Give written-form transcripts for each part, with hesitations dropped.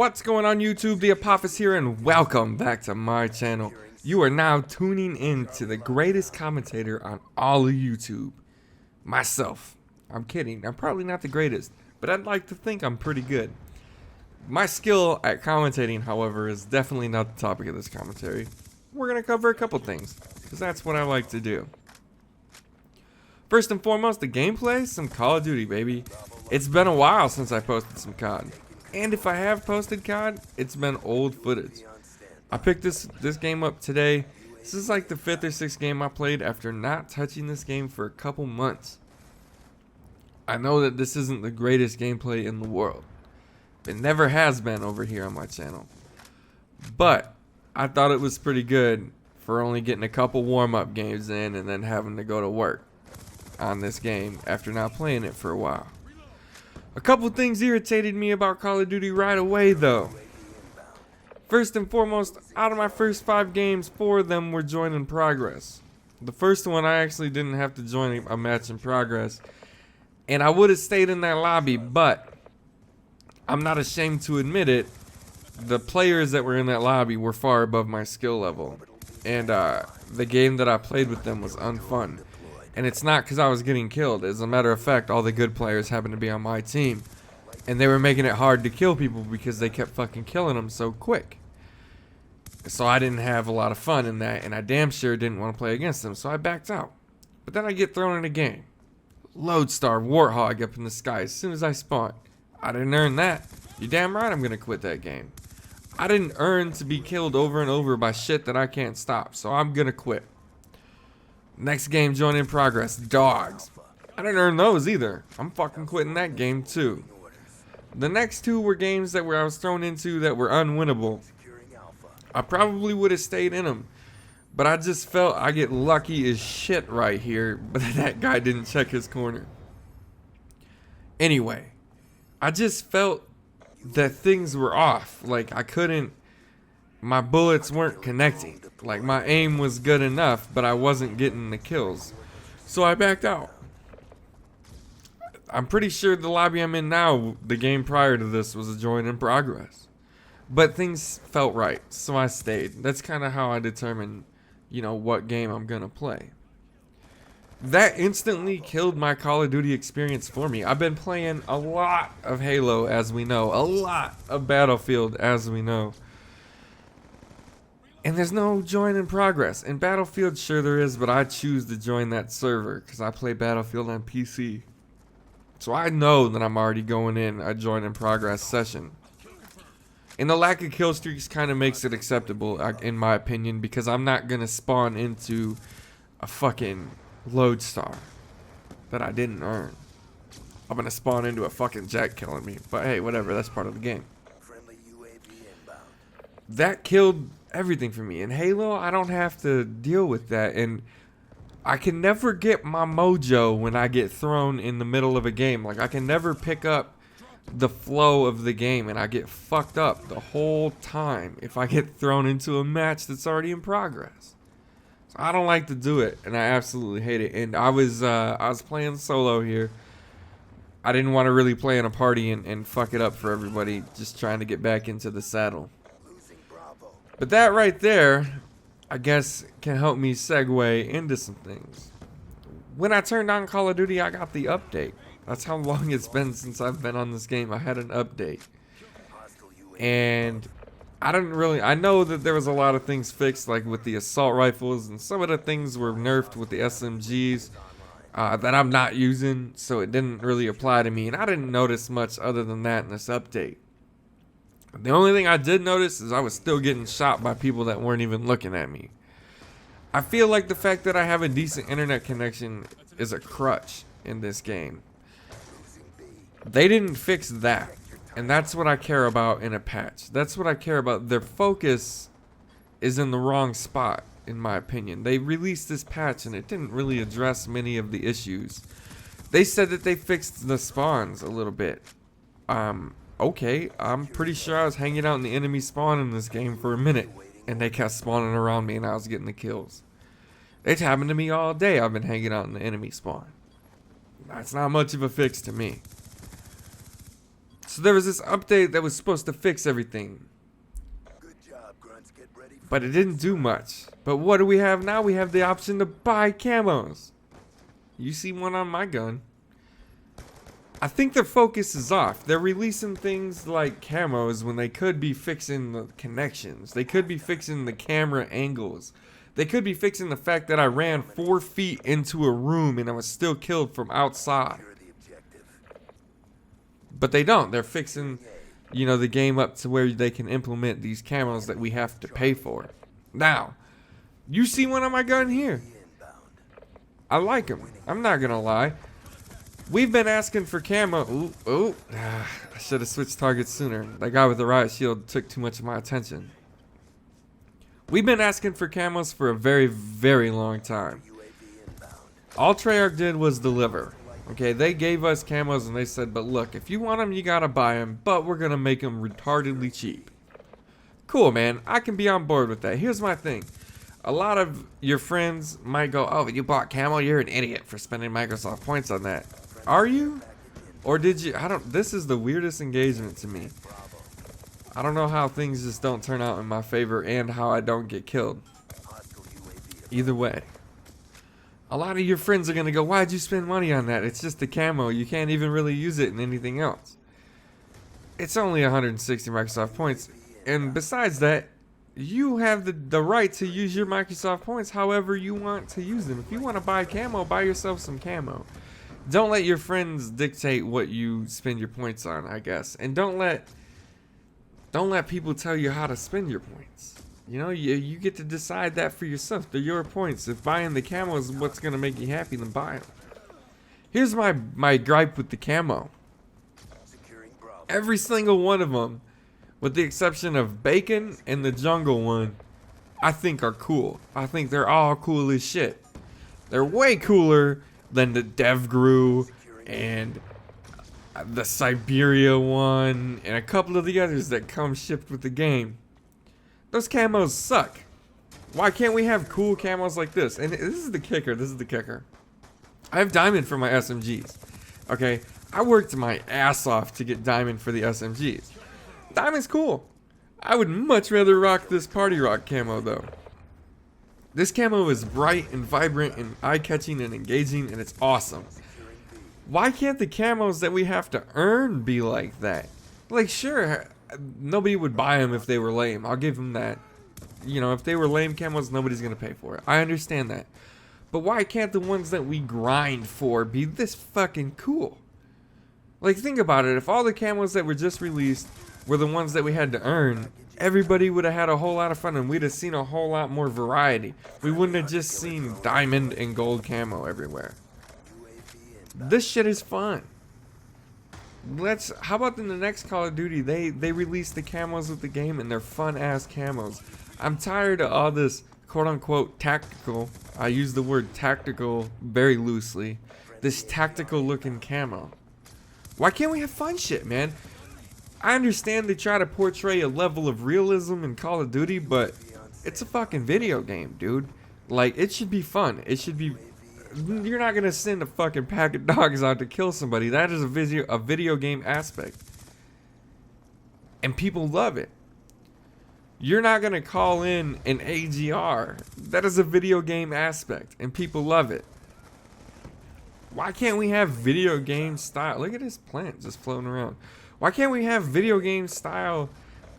What's going on YouTube? The Apophis here and welcome back to my channel. You are now tuning in to the greatest commentator on all of YouTube. Myself. I'm kidding. I'm probably not the greatest, but I'd like to think I'm pretty good. My skill at commentating, however, is definitely not the topic of this commentary. We're going to cover a couple things, because that's what I like to do. First and foremost, the gameplay, some Call of Duty, baby. It's been a while since I posted some COD. And if I have posted COD, it's been old footage. I picked this game up today. This is like the 5th or 6th game I played after not touching this game for a couple months. I know that this isn't the greatest gameplay in the world. It never has been over here on my channel. But I thought it was pretty good for only getting a couple warm-up games in and then having to go to work on this game after not playing it for a while. A couple things irritated me about Call of Duty right away though. First and foremost, out of my first 5 games, 4 of them were join in progress. The first one I actually didn't have to join a match in progress, and I would have stayed in that lobby, but I'm not ashamed to admit it, the players that were in that lobby were far above my skill level, and the game that I played with them was unfun. And it's not because I was getting killed. As a matter of fact, all the good players happened to be on my team. And they were making it hard to kill people because they kept fucking killing them so quick. So I didn't have a lot of fun in that, and I damn sure didn't want to play against them, so I backed out. But then I get thrown in a game. Lodestar Warthog up in the sky as soon as I spawn. I didn't earn that. You're damn right I'm going to quit that game. I didn't earn to be killed over and over by shit that I can't stop, so I'm going to quit. Next game, join in progress, dogs. I didn't earn those either. I'm fucking quitting that game too. The next 2 were games that I was thrown into that were unwinnable. I probably would have stayed in them, but I just felt I get lucky as shit right here, but that guy didn't check his corner. Anyway, I just felt that things were off. Like my bullets weren't connecting. Like my aim was good enough, but I wasn't getting the kills. So I backed out. I'm pretty sure the lobby I'm in now, the game prior to this, was a join in progress. But things felt right, so I stayed. That's kind of how I determine, what game I'm gonna play. That instantly killed my Call of Duty experience for me. I've been playing a lot of Halo, as we know. A lot of Battlefield, as we know. And there's no join in progress. In Battlefield, sure there is, but I choose to join that server because I play Battlefield on PC. So I know that I'm already going in a join in progress session. And the lack of kill streaks kind of makes it acceptable, in my opinion, because I'm not going to spawn into a fucking lodestar that I didn't earn. I'm going to spawn into a fucking jet killing me. But hey, whatever, that's part of the game. That killed everything for me. In Halo, I don't have to deal with that, and I can never get my mojo when I get thrown in the middle of a game. Like, I can never pick up the flow of the game, and I get fucked up the whole time if I get thrown into a match that's already in progress. So I don't like to do it, and I absolutely hate it. And I was playing solo here. I didn't want to really play in a party and fuck it up for everybody, just trying to get back into the saddle. But that right there, I guess, can help me segue into some things. When I turned on Call of Duty, I got the update. That's how long it's been since I've been on this game. I had an update. And I know that there was a lot of things fixed, like with the assault rifles, and some of the things were nerfed with the SMGs that I'm not using, so it didn't really apply to me. And I didn't notice much other than that in this update. The only thing I did notice is I was still getting shot by people that weren't even looking at me. I feel like the fact that I have a decent internet connection is a crutch in this game. They didn't fix that, and that's what I care about in a patch. That's what I care about. Their focus is in the wrong spot, in my opinion. They released this patch and it didn't really address many of the issues. They said that they fixed the spawns a little bit. Okay, I'm pretty sure I was hanging out in the enemy spawn in this game for a minute, and they kept spawning around me and I was getting the kills. It's happened to me all day. I've been hanging out in the enemy spawn. That's not much of a fix to me. So So there was this update that was supposed to fix everything. But it didn't do much. But what do we have now? We have the option to buy camos. You see one on my gun. I think their focus is off. They're releasing things like camos when they could be fixing the connections. They could be fixing the camera angles. They could be fixing the fact that I ran 4 feet into a room and I was still killed from outside. But they don't. They're fixing, you know, the game up to where they can implement these camos that we have to pay for. Now, you see one on my gun here. I like them. I'm not gonna lie. We've been asking for camo. I should have switched targets sooner. That guy with the riot shield took too much of my attention. We've been asking for camos for a very, very long time. All Treyarch did was deliver. Okay, they gave us camos and they said, but look, if you want them, you gotta buy them, but we're gonna make them retardedly cheap. Cool, man. I can be on board with that. Here's my thing. A lot of your friends might go, oh, you bought camo? You're an idiot for spending Microsoft points on that. Are you? Or did you? This is the weirdest engagement to me. I don't know how things just don't turn out in my favor and how I don't get killed. Either way. A lot of your friends are going to go, why'd you spend money on that? It's just a camo. You can't even really use it in anything else. It's only 160 Microsoft points. And besides that, you have the right to use your Microsoft points however you want to use them. If you want to buy camo, buy yourself some camo. Don't let your friends dictate what you spend your points on, I guess. And don't let people tell you how to spend your points. You know, you get to decide that for yourself. They're your points. If buying the camo is what's going to make you happy, then buy them. Here's my gripe with the camo. Every single one of them, with the exception of Bacon and the jungle one, I think are cool. I think they're all cool as shit. They're way cooler than the DevGru and the Siberia one and a couple of the others that come shipped with the game. Those camos suck. Why can't we have cool camos like this? And this is the kicker. This is the kicker. I have diamond for my SMGs. Okay, I worked my ass off to get diamond for the SMGs. Diamond's cool. I would much rather rock this party rock camo though. This camo is bright and vibrant and eye-catching and engaging, and it's awesome. Why can't the camos that we have to earn be like that? Like, sure, nobody would buy them if they were lame. I'll give them that. You know, if they were lame camos, nobody's going to pay for it. I understand that. But why can't the ones that we grind for be this fucking cool? Like, think about it. If all the camos that were just released were the ones that we had to earn, everybody would have had a whole lot of fun and we'd have seen a whole lot more variety. We wouldn't have just seen diamond and gold camo everywhere. This shit is fun. How about in the next Call of Duty, they release the camos with the game and they're fun ass camos. I'm tired of all this quote unquote tactical, I use the word tactical very loosely, this tactical looking camo. Why can't we have fun shit, man? I understand they try to portray a level of realism in Call of Duty, but it's a fucking video game, dude. Like, it should be fun. It should be... You're not gonna send a fucking pack of dogs out to kill somebody. That is a video game aspect. And people love it. You're not gonna call in an AGR. That is a video game aspect. And people love it. Why can't we have video game style? Look at this plant just floating around. Why can't we have video game style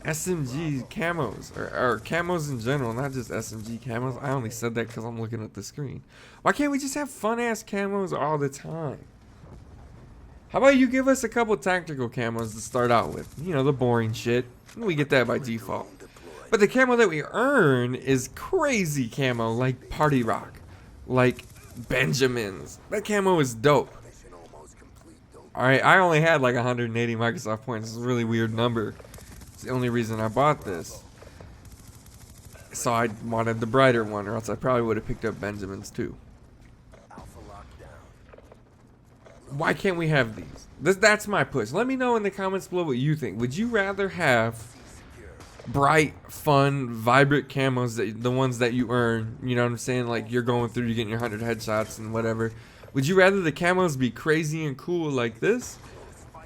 SMG camos or camos in general, not just SMG camos? I only said that because I'm looking at the screen. Why can't we just have fun ass camos all the time? How about you give us a couple tactical camos to start out with? You know, the boring shit. We get that by default. But the camo that we earn is crazy camo, like Party Rock, like Benjamins. That camo is dope. Alright, I only had like 180 Microsoft points. It's a really weird number. It's the only reason I bought this. So I wanted the brighter one, or else I probably would have picked up Benjamin's too. Why can't we have these? That's my push. Let me know in the comments below what you think. Would you rather have bright, fun, vibrant camos, the ones that you earn? You know what I'm saying? Like, you're going through, you're getting your 100 headshots and whatever. Would you rather the camos be crazy and cool like this?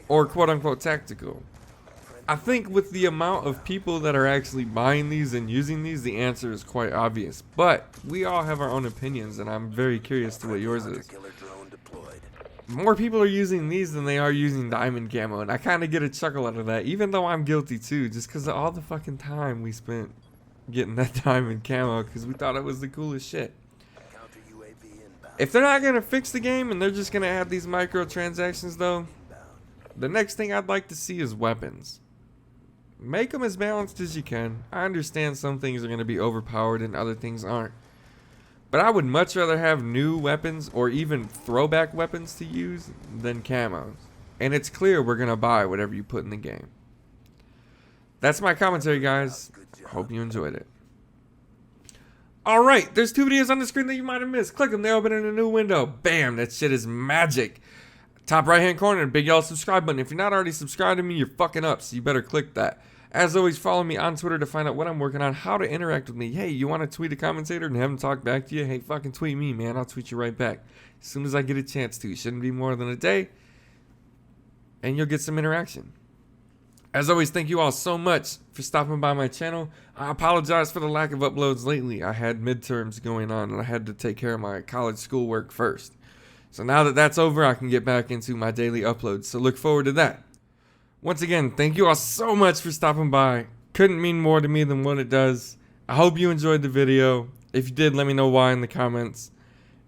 or quote unquote tactical? I think with the amount of people that are actually buying these and using these, the answer is quite obvious. But we all have our own opinions, and I'm very curious to what yours is. More people are using these than they are using diamond camo, and I kind of get a chuckle out of that, even though I'm guilty too, just because of all the fucking time we spent getting that diamond camo because we thought it was the coolest shit. If they're not going to fix the game and they're just going to add these microtransactions though, the next thing I'd like to see is weapons. Make them as balanced as you can. I understand some things are going to be overpowered and other things aren't. But I would much rather have new weapons or even throwback weapons to use than camos. And it's clear we're going to buy whatever you put in the game. That's my commentary, guys. Hope you enjoyed it. Alright, there's 2 videos on the screen that you might have missed. Click them, they open in a new window. Bam, that shit is magic. Top right hand corner, big yellow subscribe button. If you're not already subscribed to me, you're fucking up, so you better click that. As always, follow me on Twitter to find out what I'm working on, how to interact with me. Hey, you want to tweet a commentator and have him talk back to you? Hey, fucking tweet me, man. I'll tweet you right back as soon as I get a chance to. Shouldn't be more than a day, and you'll get some interaction. As always, thank you all so much for stopping by my channel. I apologize for the lack of uploads lately. I had midterms going on, and I had to take care of my college schoolwork first. So now that that's over, I can get back into my daily uploads. So look forward to that. Once again, thank you all so much for stopping by. Couldn't mean more to me than what it does. I hope you enjoyed the video. If you did, let me know why in the comments.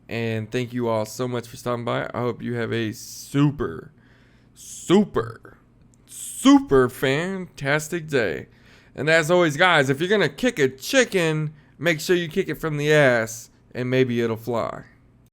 And thank you all so much for stopping by. I hope you have a super fantastic day. And as always, guys, if you're gonna kick a chicken, make sure you kick it from the ass, and maybe it'll fly.